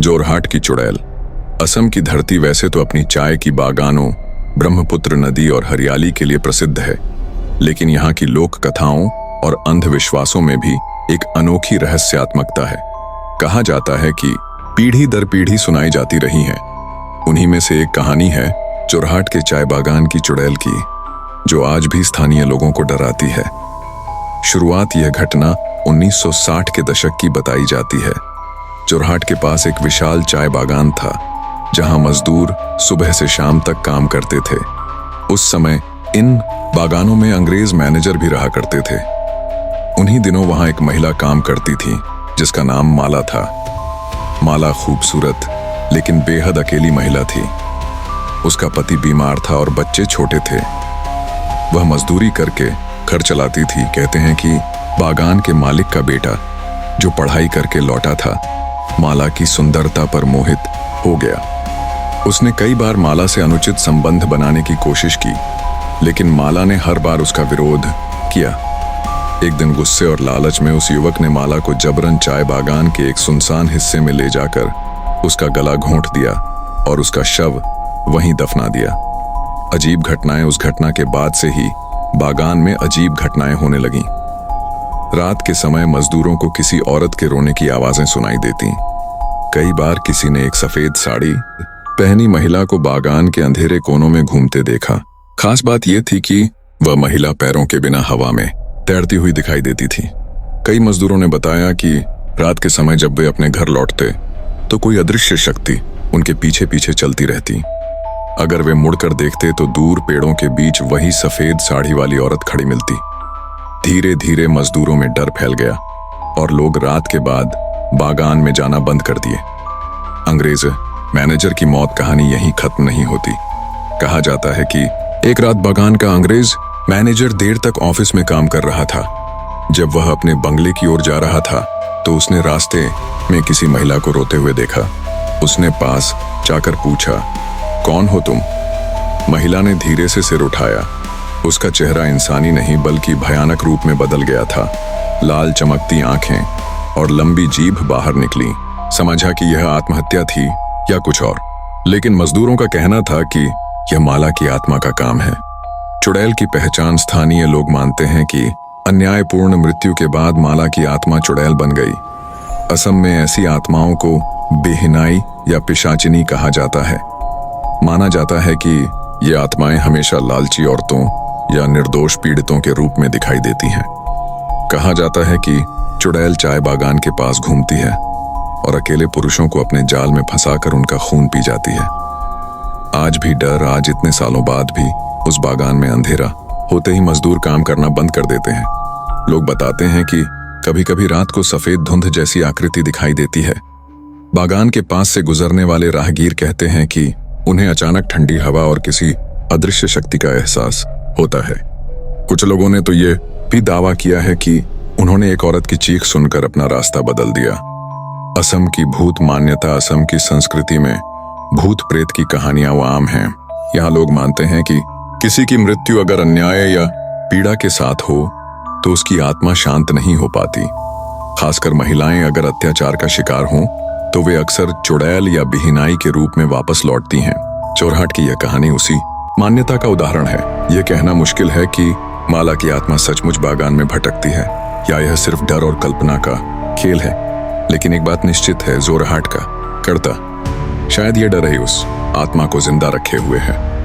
जोरहाट की चुड़ैल। असम की धरती वैसे तो अपनी चाय की बागानों, ब्रह्मपुत्र नदी और हरियाली के लिए प्रसिद्ध है, लेकिन यहाँ की लोक कथाओं और अंधविश्वासों में भी एक अनोखी रहस्यात्मकता है। कहा जाता है कि पीढ़ी दर पीढ़ी सुनाई जाती रही हैं। उन्हीं में से एक कहानी है जोरहाट के चाय बागान की चुड़ैल की, जो आज भी स्थानीय लोगों को डराती है। शुरुआत यह घटना 1960 के दशक की बताई जाती है। जोरहाट के पास एक विशाल चाय बागान था, जहां मजदूर सुबह से शाम तक काम करते थे। उस समय इन बागानों में अंग्रेज मैनेजर भी रहा करते थे। उन्हीं दिनों वहां एक महिला काम करती थी, जिसका नाम माला था। माला खूबसूरत लेकिन बेहद अकेली महिला थी। उसका पति बीमार था और बच्चे छोटे थे। वह मजदूरी करके घर चलाती थी। कहते हैं कि बागान के मालिक का बेटा, जो पढ़ाई करके लौटा था, माला की सुंदरता पर मोहित हो गया। उसने कई बार माला से अनुचित संबंध बनाने की कोशिश की, लेकिन माला ने हर बार उसका विरोध किया। एक दिन गुस्से और लालच में उस युवक ने माला को जबरन चाय बागान के एक सुनसान हिस्से में ले जाकर उसका गला घोंट दिया और उसका शव वहीं दफना दिया। अजीब घटनाएं। उस घटना के बाद से ही बागान में अजीब घटनाएं होने लगीं। रात के समय मजदूरों को किसी औरत के रोने की आवाजें सुनाई देती। कई बार किसी ने एक सफेद साड़ी पहनी महिला को बागान के अंधेरे कोनों में घूमते देखा। खास बात यह थी कि वह महिला पैरों के बिना हवा में तैरती हुई दिखाई देती थी। कई मजदूरों ने बताया कि रात के समय जब वे अपने घर लौटते तो कोई अदृश्य शक्ति उनके पीछे पीछे चलती रहती। अगर वे मुड़कर देखते तो दूर पेड़ों के बीच वही सफेद साड़ी वाली औरत खड़ी मिलती। धीरे धीरे मजदूरों में डर फैल गया और लोग रात के बाद बागान में जाना बंद कर दिए। अंग्रेज मैनेजर की मौत कहानी यहीं खत्म नहीं होती। कहा जाता है कि एक रात बागान का अंग्रेज मैनेजर देर तक ऑफिस में काम कर रहा था। जब वह अपने बंगले की ओर जा रहा था तो उसने रास्ते में किसी महिला को रोते हुए देखा। उसने पास जाकर पूछा, कौन हो तुम? महिला ने धीरे से सिर उठाया। उसका चेहरा इंसानी नहीं बल्कि भयानक रूप में बदल गया था। लाल चमकती आंखें और लंबी जीभ बाहर निकली। समझा कि यह आत्महत्या थी या कुछ और, लेकिन मजदूरों का कहना था कि यह माला की आत्मा का काम है। चुड़ैल की पहचान स्थानीय लोग मानते हैं कि अन्यायपूर्ण मृत्यु के बाद माला की आत्मा चुड़ैल बन गई। असम में ऐसी आत्माओं को बेहिनाई या पिशाचिनी कहा जाता है। माना जाता है कि ये आत्माएं हमेशा लालची औरतों या निर्दोष पीड़ितों के रूप में दिखाई देती हैं। कहा जाता है कि चुड़ैल चाय बागान के पास घूमती है और अकेले पुरुषों को अपने जाल में फंसाकर उनका खून पी जाती है। आज भी डर। आज इतने सालों बाद भी उस बागान में अंधेरा होते ही मजदूर काम करना बंद कर देते हैं। लोग बताते हैं कि कभी कभी रात को सफेद धुंध जैसी आकृति दिखाई देती है। बागान के पास से गुजरने वाले राहगीर कहते हैं कि उन्हें अचानक ठंडी हवा और किसी अदृश्य शक्ति का एहसास होता है। कुछ लोगों ने तो ये भी दावा किया है कि उन्होंने एक औरत की चीख सुनकर अपना रास्ता बदल दिया। असम की भूत मान्यता। असम की संस्कृति में भूत प्रेत की कहानियां आम हैं। यहाँ लोग मानते हैं कि किसी की मृत्यु अगर अन्याय या पीड़ा के साथ हो तो उसकी आत्मा शांत नहीं हो पाती। खासकर महिलाएं अगर अत्याचार का शिकार हों तो वे अक्सर चुड़ैल या बिहिनाई के रूप में वापस लौटती हैं। जोरहाट की यह कहानी उसी मान्यता का उदाहरण है। यह कहना मुश्किल है कि माला की आत्मा सचमुच बागान में भटकती है या यह सिर्फ डर और कल्पना का खेल है। लेकिन एक बात निश्चित है, जोरहाट का करता शायद यह डर ही उस आत्मा को जिंदा रखे हुए है।